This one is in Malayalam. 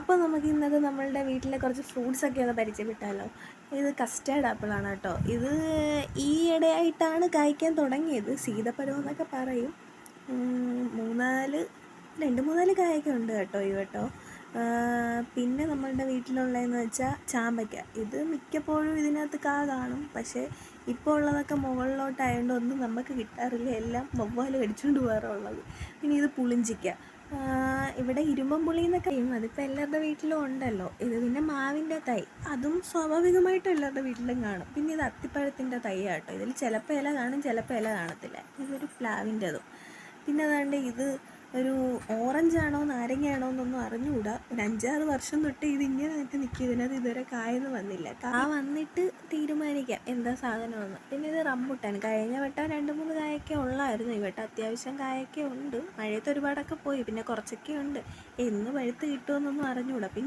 അപ്പോൾ നമുക്ക് ഇന്നത്തെ നമ്മളുടെ വീട്ടിലെ കുറച്ച് ഫ്രൂട്ട്സൊക്കെ ഒന്ന് പരിചയപ്പെട്ടാലോ. ഇത് കസ്റ്റേർഡ് ആപ്പിളാണ് കേട്ടോ. ഇത് ഈയിടെയായിട്ടാണ് കായ്ക്കാൻ തുടങ്ങിയത്. സീതപ്പഴം എന്നൊക്കെ പറയും. രണ്ട് മൂന്നാല് കായൊക്കെ ഉണ്ട് കേട്ടോ ഈ കേട്ടോ. പിന്നെ നമ്മളുടെ വീട്ടിലുള്ളതെന്ന് വെച്ചാൽ ചാമ്പയ്ക്ക. ഇത് മിക്കപ്പോഴും ഇതിനകത്ത് കാണും. പക്ഷേ ഇപ്പോൾ ഉള്ളതൊക്കെ മുകളിലോട്ടായതുകൊണ്ട് ഒന്നും നമുക്ക് കിട്ടാറില്ല. എല്ലാം വവ്വാൽ കടിച്ചുകൊണ്ട് പോകാറുള്ളത്. പിന്നെ ഇത് പുളിഞ്ചിക്ക. ഇവിടെ ഇരുമ്പം പുളി എന്നൊക്കെ പറയും. അതിപ്പോൾ എല്ലാവരുടെ വീട്ടിലും ഉണ്ടല്ലോ. ഇത് പിന്നെ മാവിൻ്റെ തൈ, അതും സ്വാഭാവികമായിട്ടും എല്ലാവരുടെ വീട്ടിലും കാണും. പിന്നെ ഇത് അത്തിപ്പഴത്തിൻ്റെ തൈ ആട്ടോ. ഇതിൽ ചിലപ്പോൾ ഇല കാണും, ചിലപ്പോൾ ഇല കാണത്തില്ല. ഇതൊരു പ്ലാവിൻ്റെതും. പിന്നെ അതാണ്ട് ഇത് ഒരു ഓറഞ്ചാണോ നാരങ്ങയാണോ എന്നൊന്നും അറിഞ്ഞുകൂടാ. ഒരു 5-6 വർഷം തൊട്ട് ഇതിങ്ങനെ നിൽക്കും. ഇതിനകത്ത് ഇതുവരെ കായൊന്നും വന്നില്ല. വന്നിട്ട് തീരുമാനിക്കാം എന്താ സാധനമെന്ന്. പിന്നെ ഇത് റംബുട്ടാൻ. കഴിഞ്ഞ വട്ടം 2-3 കായൊക്കെ ഉള്ളായിരുന്നു. ഈ വട്ടം അത്യാവശ്യം കായൊക്കെ ഉണ്ട്. മഴയത്ത് ഒരുപാടൊക്കെ പോയി, പിന്നെ കുറച്ചൊക്കെ ഉണ്ട്. എന്ന് പഴുത്ത് കിട്ടുമെന്നൊന്നും അറിഞ്ഞുകൂടാ. പിന്നെ